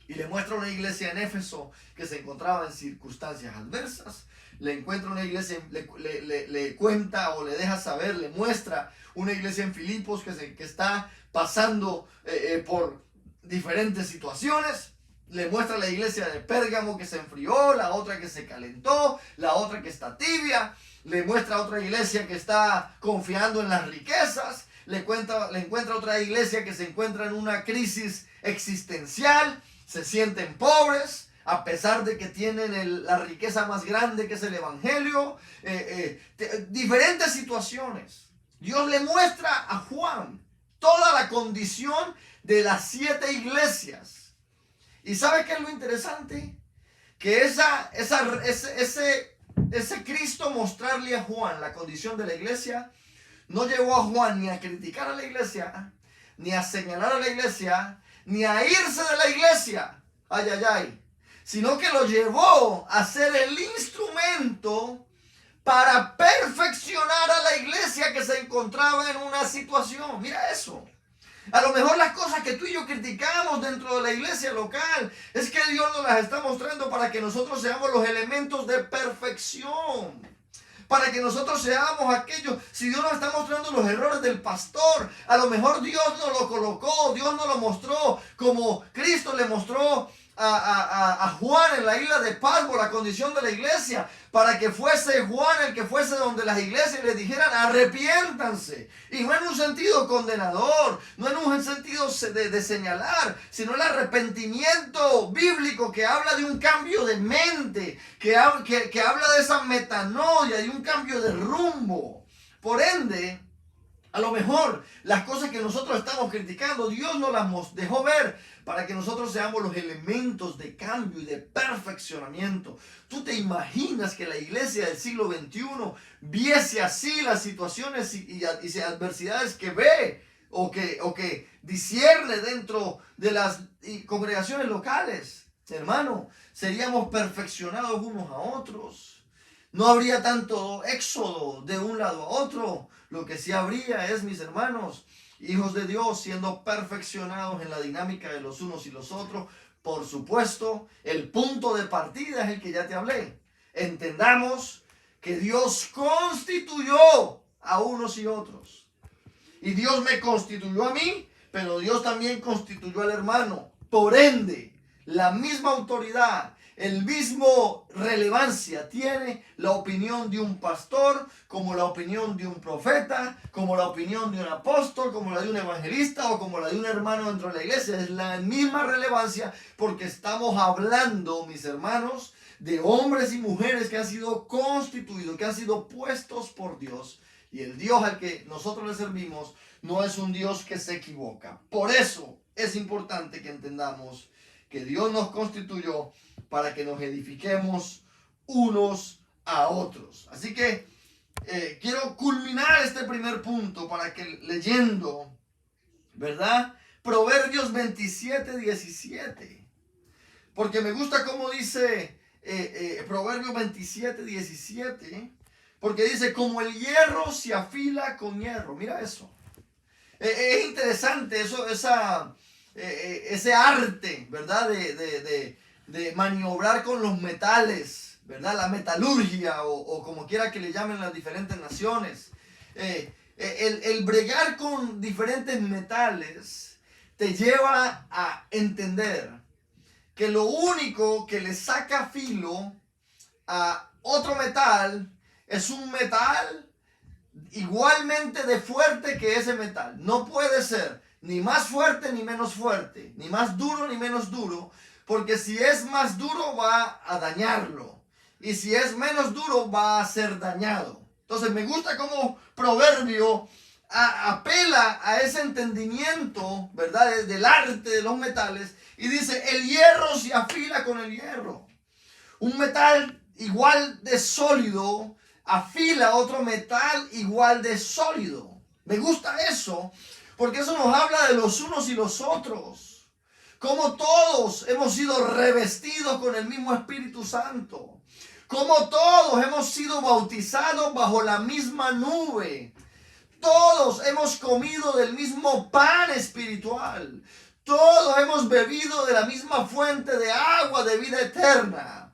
Y le muestra una iglesia en Éfeso que se encontraba en circunstancias adversas. Le encuentra una iglesia, le cuenta o le deja saber, le muestra una iglesia en Filipos que está pasando por diferentes situaciones. Le muestra la iglesia de Pérgamo que se enfrió, la otra que se calentó, la otra que está tibia. Le muestra otra iglesia que está confiando en las riquezas. Le encuentra otra iglesia que se encuentra en una crisis existencial. Se sienten pobres a pesar de que tienen la riqueza más grande que es el evangelio. Diferentes situaciones. Dios le muestra a Juan toda la condición de las 7 iglesias. ¿Y sabe qué es lo interesante? Que ese Cristo mostrarle a Juan la condición de la iglesia no llevó a Juan ni a criticar a la iglesia, ni a señalar a la iglesia, ni a irse de la iglesia, sino que lo llevó a ser el instrumento para perfeccionar a la iglesia que se encontraba en una situación. Mira eso. A lo mejor las cosas que tú y yo criticamos dentro de la iglesia local es que Dios nos las está mostrando para que nosotros seamos los elementos de perfección. Para que nosotros seamos aquellos. Si Dios nos está mostrando los errores del pastor, a lo mejor Dios nos lo colocó, Dios nos lo mostró, como Cristo le mostró a Juan en la isla de Patmos la condición de la iglesia, para que fuese Juan el que fuese donde las iglesias les dijeran arrepiéntanse, y no en un sentido condenador, no en un sentido de señalar, sino el arrepentimiento bíblico que habla de un cambio de mente, que habla de esa metanoia, de un cambio de rumbo. Por ende, a lo mejor las cosas que nosotros estamos criticando, Dios nos las dejó ver para que nosotros seamos los elementos de cambio y de perfeccionamiento. ¿Tú te imaginas que la iglesia del siglo XXI viese así las situaciones y adversidades que ve o que discierne dentro de las congregaciones locales? Hermano, seríamos perfeccionados unos a otros. No habría tanto éxodo de un lado a otro. Lo que sí habría es, mis hermanos, hijos de Dios siendo perfeccionados en la dinámica de los unos y los otros. Por supuesto, el punto de partida es el que ya te hablé. Entendamos que Dios constituyó a unos y otros. Y Dios me constituyó a mí, pero Dios también constituyó al hermano. Por ende, la misma autoridad, el mismo relevancia tiene la opinión de un pastor, como la opinión de un profeta, como la opinión de un apóstol, como la de un evangelista o como la de un hermano dentro de la iglesia. Es la misma relevancia porque estamos hablando, mis hermanos, de hombres y mujeres que han sido constituidos, que han sido puestos por Dios. Y el Dios al que nosotros le servimos no es un Dios que se equivoca. Por eso es importante que entendamos que Dios nos constituyó para que nos edifiquemos unos a otros. Así que quiero culminar este primer punto para que leyendo, ¿verdad? Proverbios 27, 17. Porque me gusta cómo dice Proverbios 27, 17. Porque dice, como el hierro se afila con hierro. Mira eso. Es interesante eso, ese arte, ¿verdad? De maniobrar con los metales, ¿verdad? La metalurgia o como quiera que le llamen las diferentes naciones. El bregar con diferentes metales te lleva a entender que lo único que le saca filo a otro metal es un metal igualmente de fuerte que ese metal. No puede ser ni más fuerte ni menos fuerte, ni más duro ni menos duro, porque si es más duro va a dañarlo y si es menos duro va a ser dañado. Entonces me gusta cómo Proverbio apela a ese entendimiento, ¿verdad? Del arte de los metales y dice, el hierro se afila con el hierro. Un metal igual de sólido afila otro metal igual de sólido. Me gusta eso, porque eso nos habla de los unos y los otros. Como todos hemos sido revestidos con el mismo Espíritu Santo. Como todos hemos sido bautizados bajo la misma nube. Todos hemos comido del mismo pan espiritual. Todos hemos bebido de la misma fuente de agua de vida eterna.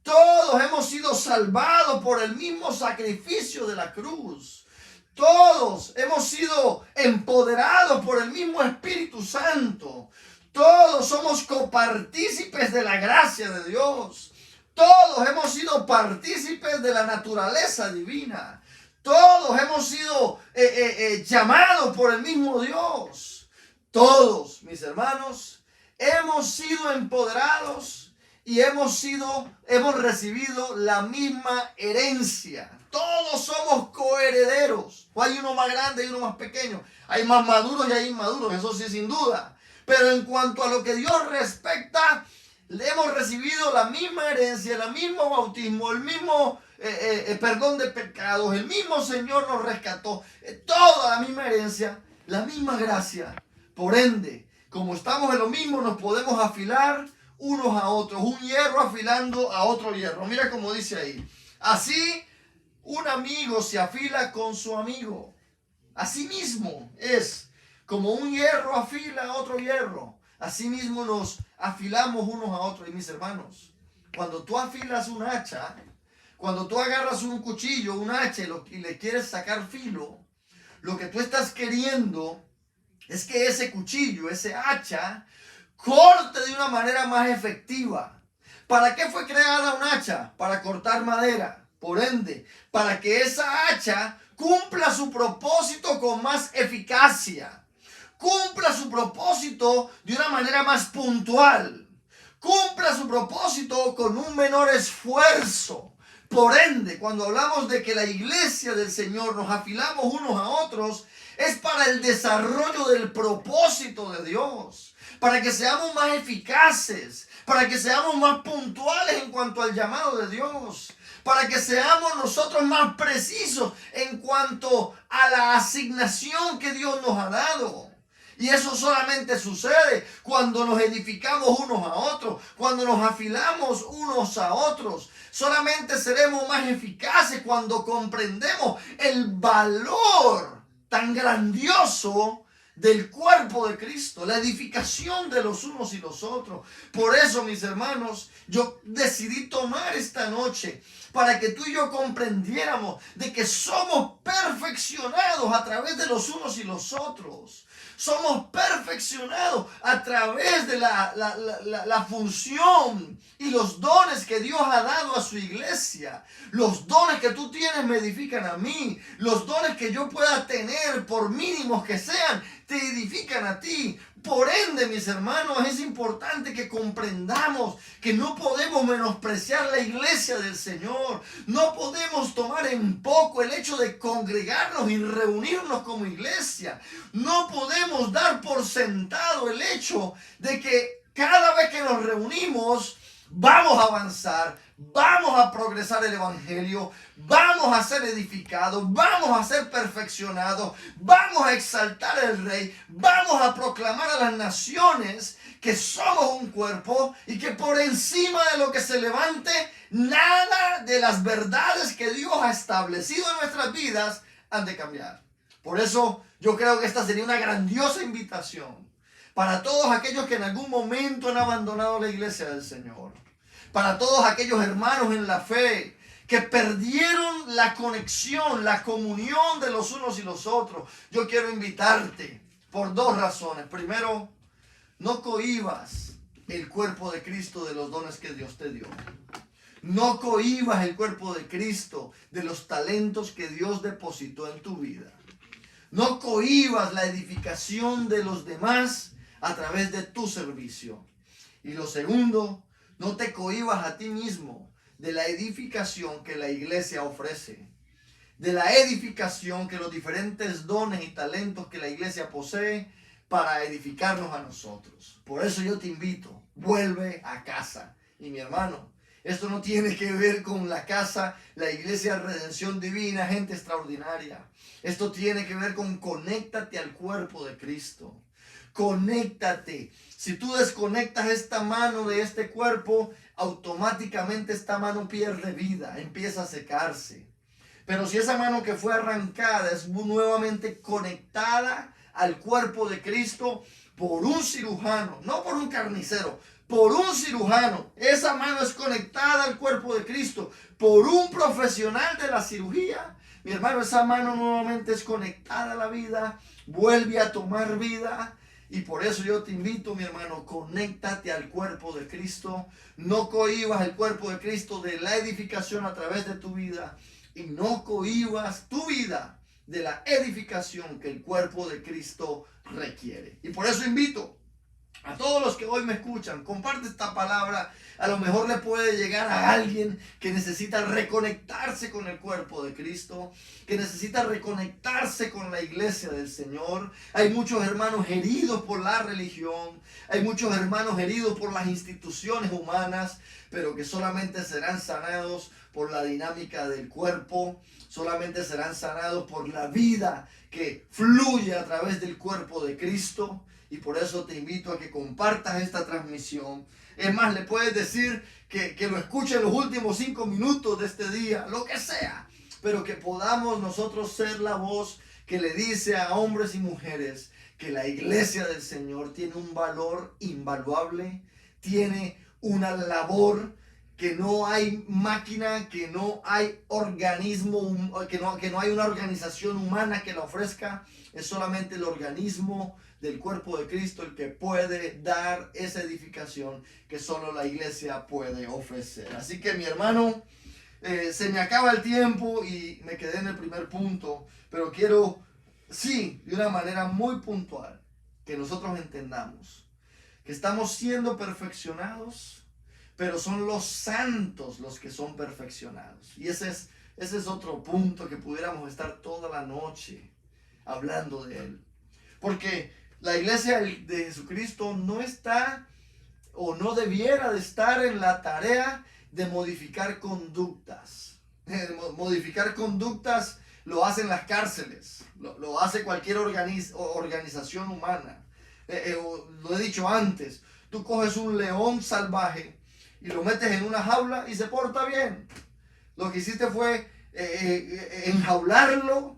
Todos hemos sido salvados por el mismo sacrificio de la cruz. Todos hemos sido empoderados por el mismo Espíritu Santo. Todos somos copartícipes de la gracia de Dios. Todos hemos sido partícipes de la naturaleza divina. Todos hemos sido llamados por el mismo Dios. Todos, mis hermanos, hemos sido empoderados y hemos recibido la misma herencia. Todos somos coherederos. No hay uno más grande y uno más pequeño. Hay más maduros y hay inmaduros, eso sí, sin duda. Pero en cuanto a lo que Dios respecta, hemos recibido la misma herencia, el mismo bautismo, el mismo perdón de pecados, el mismo Señor nos rescató, toda la misma herencia, la misma gracia. Por ende, como estamos en lo mismo, nos podemos afilar unos a otros, un hierro afilando a otro hierro. Mira cómo dice ahí. Así, un amigo se afila con su amigo. Así mismo es, como un hierro afila a otro hierro. Así mismo nos afilamos unos a otros. Y mis hermanos, cuando tú afilas un hacha, cuando tú agarras un cuchillo, un hacha y le quieres sacar filo, lo que tú estás queriendo es que ese cuchillo, ese hacha, corte de una manera más efectiva. ¿Para qué fue creada un hacha? Para cortar madera. Por ende, para que esa hacha cumpla su propósito con más eficacia. Cumpla su propósito de una manera más puntual. Cumpla su propósito con un menor esfuerzo. Por ende, cuando hablamos de que la iglesia del Señor nos afilamos unos a otros, es para el desarrollo del propósito de Dios, para que seamos más eficaces, para que seamos más puntuales en cuanto al llamado de Dios, para que seamos nosotros más precisos en cuanto a la asignación que Dios nos ha dado. Y eso solamente sucede cuando nos edificamos unos a otros, cuando nos afilamos unos a otros. Solamente seremos más eficaces cuando comprendemos el valor tan grandioso del cuerpo de Cristo, la edificación de los unos y los otros. Por eso, mis hermanos, yo decidí tomar esta noche para que tú y yo comprendiéramos de que somos perfeccionados a través de los unos y los otros. Somos perfeccionados a través de la función y los dones que Dios ha dado a su iglesia. Los dones que tú tienes me edifican a mí. Los dones que yo pueda tener, por mínimos que sean, te edifican a ti. Por ende, mis hermanos, es importante que comprendamos que no podemos menospreciar la iglesia del Señor. No podemos tomar en poco el hecho de congregarnos y reunirnos como iglesia. No podemos dar por sentado el hecho de que cada vez que nos reunimos vamos a avanzar, vamos a progresar el evangelio, vamos a ser edificados, vamos a ser perfeccionados, vamos a exaltar al Rey, vamos a proclamar a las naciones que somos un cuerpo y que por encima de lo que se levante, nada de las verdades que Dios ha establecido en nuestras vidas han de cambiar. Por eso yo creo que esta sería una grandiosa invitación para todos aquellos que en algún momento han abandonado la iglesia del Señor. Para todos aquellos hermanos en la fe que perdieron la conexión, la comunión de los unos y los otros. Yo quiero invitarte por dos razones. Primero, no cohibas el cuerpo de Cristo de los dones que Dios te dio. No cohibas el cuerpo de Cristo de los talentos que Dios depositó en tu vida. No cohibas la edificación de los demás a través de tu servicio. Y lo segundo, no te cohibas a ti mismo de la edificación que la iglesia ofrece, de la edificación que los diferentes dones y talentos que la iglesia posee para edificarnos a nosotros. Por eso yo te invito, vuelve a casa. Y mi hermano, esto no tiene que ver con la casa, la iglesia Redención Divina, gente extraordinaria. Esto tiene que ver con conéctate al cuerpo de Cristo. Conéctate. Si tú desconectas esta mano de este cuerpo, automáticamente esta mano pierde vida, empieza a secarse. Pero si esa mano que fue arrancada es nuevamente conectada al cuerpo de Cristo por un cirujano, no por un carnicero, por un cirujano, esa mano es conectada al cuerpo de Cristo por un profesional de la cirugía, mi hermano, esa mano nuevamente es conectada a la vida, vuelve a tomar vida. Y por eso yo te invito, mi hermano, conéctate al cuerpo de Cristo. No cohibas el cuerpo de Cristo de la edificación a través de tu vida. Y no cohibas tu vida de la edificación que el cuerpo de Cristo requiere. Y por eso invito a todos los que hoy me escuchan, comparte esta palabra. A lo mejor le puede llegar a alguien que necesita reconectarse con el cuerpo de Cristo, que necesita reconectarse con la iglesia del Señor. Hay muchos hermanos heridos por la religión, hay muchos hermanos heridos por las instituciones humanas, pero que solamente serán sanados por la dinámica del cuerpo, solamente serán sanados por la vida que fluye a través del cuerpo de Cristo. Y por eso te invito a que compartas esta transmisión. Es más, le puedes decir que lo escuche en los últimos 5 minutos de este día, lo que sea. Pero que podamos nosotros ser la voz que le dice a hombres y mujeres que la iglesia del Señor tiene un valor invaluable, tiene una labor que no hay máquina, que no hay organismo, que no hay una organización humana que la ofrezca. Es solamente el organismo del cuerpo de Cristo el que puede dar esa edificación que solo la iglesia puede ofrecer. Así que, mi hermano, se me acaba el tiempo y me quedé en el primer punto, pero quiero, sí, de una manera muy puntual, que nosotros entendamos que estamos siendo perfeccionados, pero son los santos los que son perfeccionados. Y ese es otro punto que pudiéramos estar toda la noche hablando de él. Porque la iglesia de Jesucristo no está o no debiera de estar en la tarea de modificar conductas. Modificar conductas lo hacen las cárceles, lo hace cualquier organización humana. Lo he dicho antes, tú coges un león salvaje y lo metes en una jaula y se porta bien. Lo que hiciste fue enjaularlo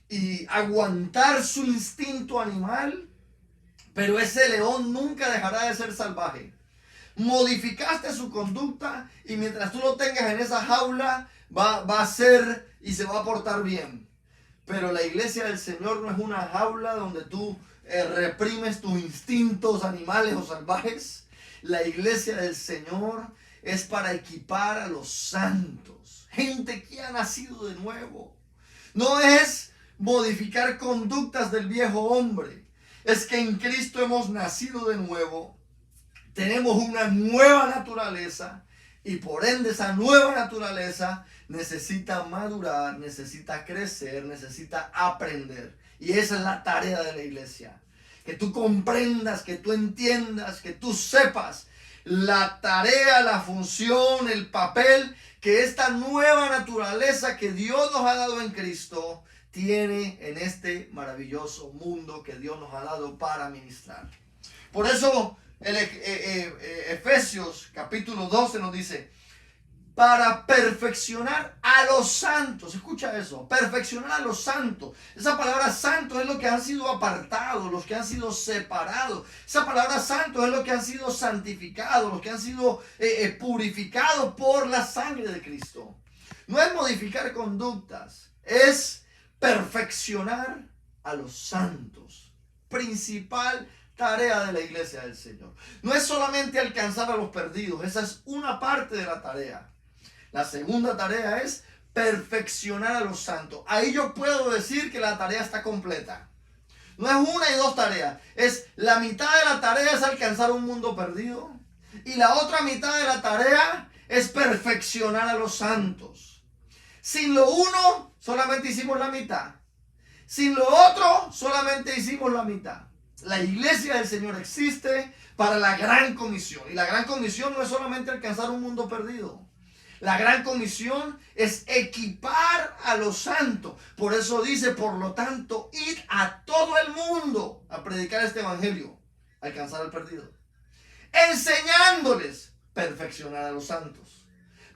y aguantar su instinto animal, pero ese león nunca dejará de ser salvaje. Modificaste su conducta y mientras tú lo tengas en esa jaula va a ser y se va a portar bien. Pero la iglesia del Señor no es una jaula donde tú reprimes tus instintos animales o salvajes. La iglesia del Señor es para equipar a los santos, gente que ha nacido de nuevo. No es modificar conductas del viejo hombre. es que en Cristo hemos nacido de nuevo, tenemos una nueva naturaleza y por ende esa nueva naturaleza necesita madurar, necesita crecer, necesita aprender. Y esa es la tarea de la iglesia. Que tú comprendas, que tú entiendas, que tú sepas la tarea, la función, el papel que esta nueva naturaleza que Dios nos ha dado en Cristo tiene en este maravilloso mundo que Dios nos ha dado para ministrar. Por eso Efesios capítulo 12 nos dice, para perfeccionar a los santos. Escucha eso, perfeccionar a los santos. Esa palabra santo es lo que han sido apartados, los que han sido separados. Esa palabra santo es lo que han sido santificados, los que han sido purificados por la sangre de Cristo. No es modificar conductas, es perfeccionar a los santos. Principal tarea de la iglesia del Señor. No es solamente alcanzar a los perdidos, esa es una parte de la tarea. La segunda tarea es perfeccionar a los santos. Ahí yo puedo decir que la tarea está completa. No es una y dos tareas. Es la mitad de la tarea es alcanzar un mundo perdido. Y la otra mitad de la tarea es perfeccionar a los santos. Sin lo uno, solamente hicimos la mitad. Sin lo otro, solamente hicimos la mitad. La iglesia del Señor existe para la gran comisión. Y la gran comisión no es solamente alcanzar un mundo perdido. La gran comisión es equipar a los santos. Por eso dice, por lo tanto, id a todo el mundo a predicar este evangelio, alcanzar al perdido, enseñándoles perfeccionar a los santos.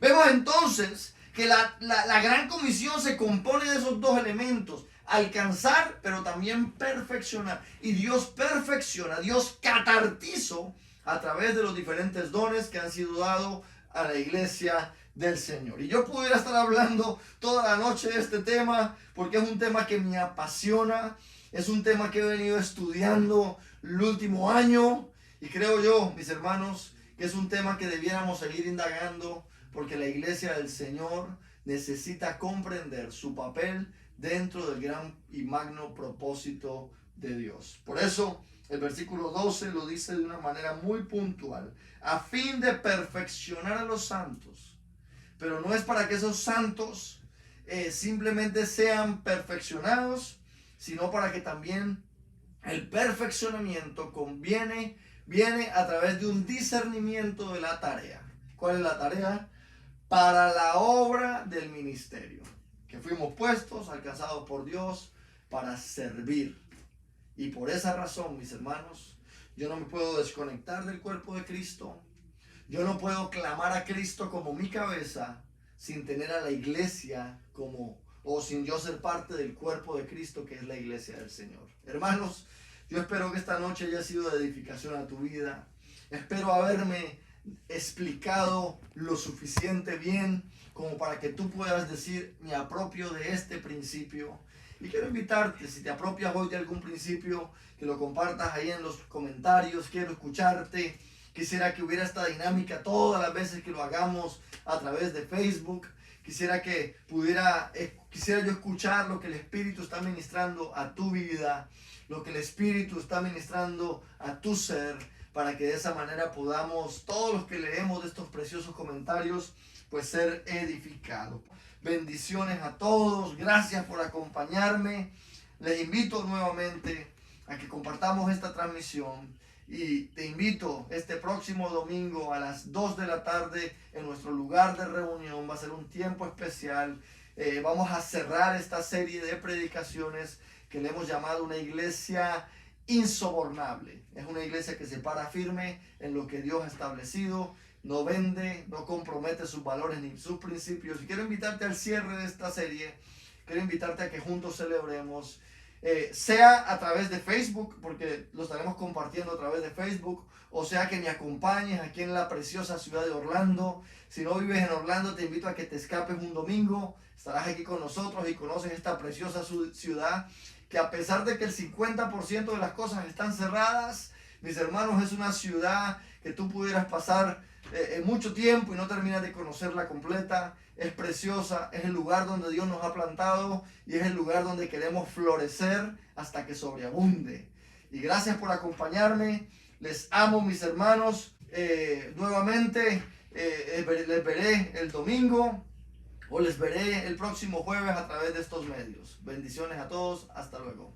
Vemos entonces que la gran comisión se compone de esos dos elementos: alcanzar, pero también perfeccionar. Y Dios perfecciona, Dios catartizó a través de los diferentes dones que han sido dados a la iglesia del Señor. Y yo pudiera estar hablando toda la noche de este tema, porque es un tema que me apasiona, es un tema que he venido estudiando el último año, y creo yo, mis hermanos, que es un tema que debiéramos seguir indagando, porque la iglesia del Señor necesita comprender su papel dentro del gran y magno propósito de Dios. Por eso el versículo 12 lo dice de una manera muy puntual: a fin de perfeccionar a los santos. Pero no es para que esos santos simplemente sean perfeccionados, sino para que también el perfeccionamiento viene a través de un discernimiento de la tarea. ¿Cuál es la tarea? Para la obra del ministerio, que fuimos puestos, alcanzados por Dios, para servir. Y por esa razón, mis hermanos, yo no me puedo desconectar del cuerpo de Cristo. Yo no puedo clamar a Cristo como mi cabeza sin tener a la iglesia o sin yo ser parte del cuerpo de Cristo, que es la iglesia del Señor. Hermanos, yo espero que esta noche haya sido de edificación a tu vida. Espero haberme explicado lo suficiente bien como para que tú puedas decir: me apropio de este principio. Y quiero invitarte, si te apropias hoy de algún principio, que lo compartas ahí en los comentarios. Quiero escucharte. Quisiera que hubiera esta dinámica todas las veces que lo hagamos a través de Facebook. Quisiera yo escuchar lo que el Espíritu está ministrando a tu vida, lo que el Espíritu está ministrando a tu ser, para que de esa manera podamos, todos los que leemos de estos preciosos comentarios, pues ser edificados. Bendiciones a todos, gracias por acompañarme. Les invito nuevamente a que compartamos esta transmisión. Y te invito este próximo domingo a las 2 de la tarde en nuestro lugar de reunión. Va a ser un tiempo especial. Vamos a cerrar esta serie de predicaciones que le hemos llamado una iglesia insobornable. Es una iglesia que se para firme en lo que Dios ha establecido. No vende, no compromete sus valores ni sus principios. Y quiero invitarte al cierre de esta serie. Quiero invitarte a que juntos celebremos. Sea a través de Facebook, porque lo estaremos compartiendo a través de Facebook, o sea que me acompañes aquí en la preciosa ciudad de Orlando. Si no vives en Orlando, te invito a que te escapes un domingo. Estarás aquí con nosotros y conoces esta preciosa ciudad, que a pesar de que el 50% de las cosas están cerradas, mis hermanos, es una ciudad que tú pudieras pasar mucho tiempo y no terminas de conocerla completa. Es preciosa, es el lugar donde Dios nos ha plantado y es el lugar donde queremos florecer hasta que sobreabunde. Y gracias por acompañarme. Les amo, mis hermanos. Nuevamente les veré el domingo o les veré el próximo jueves a través de estos medios. Bendiciones a todos. Hasta luego.